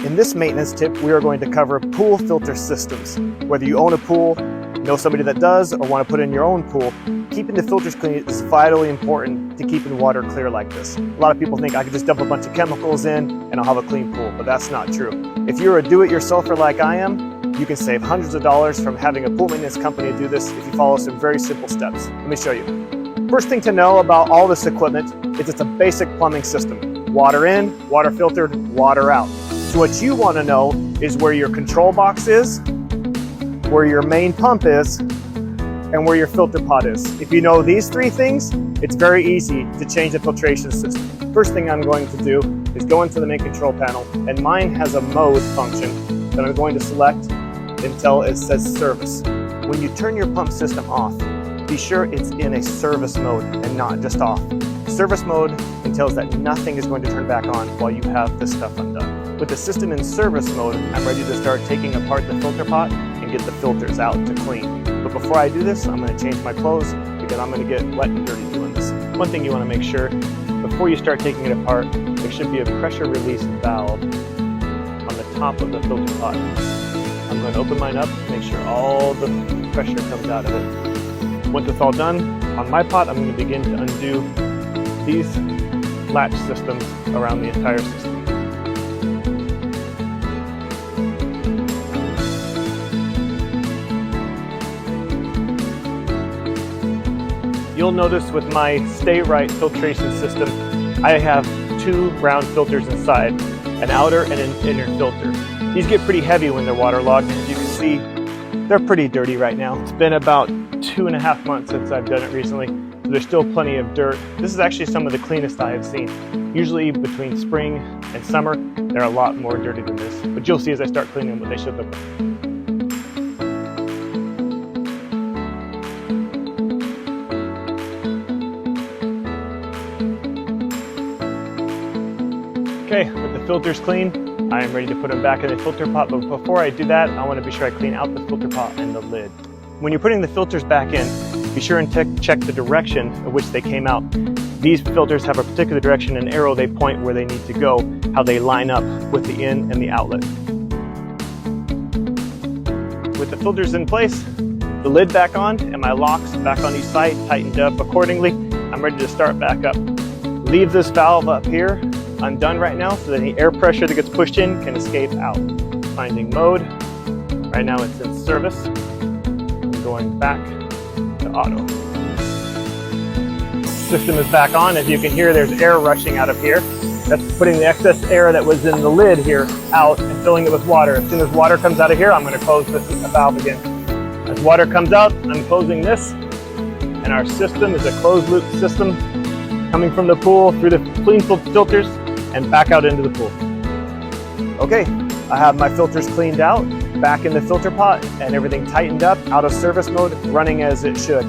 In this maintenance tip, we are going to cover pool filter systems. Whether you own a pool, know somebody that does, or want to put in your own pool, keeping the filters clean is vitally important to keeping water clear like this. A lot of people think I can just dump a bunch of chemicals in and I'll have a clean pool, but that's not true. If you're a do-it-yourselfer like I am, you can save hundreds of dollars from having a pool maintenance company do this if you follow some very simple steps. Let me show you. First thing to know about all this equipment is it's a basic plumbing system. Water in, water filtered, water out. So what you want to know is where your control box is, where your main pump is, and where your filter pot is. If you know these three things, it's very easy to change the filtration system. First thing I'm going to do is go into the main control panel, and mine has a mode function that I'm going to select until it says service. When you turn your pump system off, be sure it's in a service mode and not just off. Service mode entails that nothing is going to turn back on while you have this stuff undone. With the system in service mode, I'm ready to start taking apart the filter pot and get the filters out to clean. But before I do this, I'm going to change my clothes because I'm going to get wet and dirty doing this. One thing you want to make sure, before you start taking it apart, there should be a pressure release valve on the top of the filter pot. I'm going to open mine up, make sure all the pressure comes out of it. Once it's all done, on my pot, I'm going to begin to undo these latch systems around the entire system. You'll notice with my Stay Right filtration system, I have two round filters inside, an outer and an inner filter. These get pretty heavy when they're waterlogged. As you can see, they're pretty dirty right now. It's been about 2.5 months since I've done it recently, so there's still plenty of dirt. This is actually some of the cleanest I have seen. Usually between spring and summer, they're a lot more dirty than this, but you'll see as I start cleaning them what they should look like. Okay, with the filters clean, I am ready to put them back in the filter pot, but before I do that, I want to be sure I clean out the filter pot and the lid. When you're putting the filters back in, be sure and check the direction of which they came out. These filters have a particular direction, an arrow they point where they need to go, how they line up with the in and the outlet. With the filters in place, the lid back on, and my locks back on each side tightened up accordingly, I'm ready to start back up. Leave this valve up here undone right now so that any air pressure that gets pushed in can escape out. Finding mode. Right now it's in service. I'm going back to auto. System is back on. As you can hear, there's air rushing out of here. That's putting the excess air that was in the lid here out and filling it with water. As soon as water comes out of here, I'm going to close this valve again. As water comes out, I'm closing this, and our system is a closed loop system coming from the pool through the clean filters and back out into the pool. Okay, I have my filters cleaned out, back in the filter pot, and everything tightened up, out of service mode, running as it should.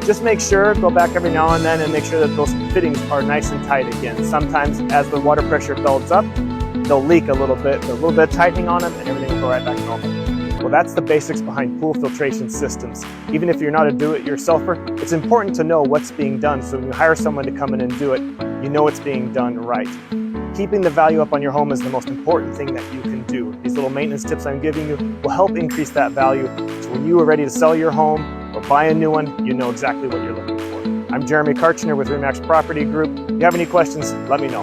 Just make sure, go back every now and then and make sure that those fittings are nice and tight again. Sometimes as the water pressure builds up, they'll leak a little bit, but a little bit of tightening on them and everything will go right back to normal. Well, that's the basics behind pool filtration systems. Even if you're not a do-it-yourselfer, it's important to know what's being done so when you hire someone to come in and do it, you know it's being done right. Keeping the value up on your home is the most important thing that you can do. These little maintenance tips I'm giving you will help increase that value so when you are ready to sell your home or buy a new one, you know exactly what you're looking for. I'm Jeremy Karchner with RE/MAX Property Group. If you have any questions, let me know.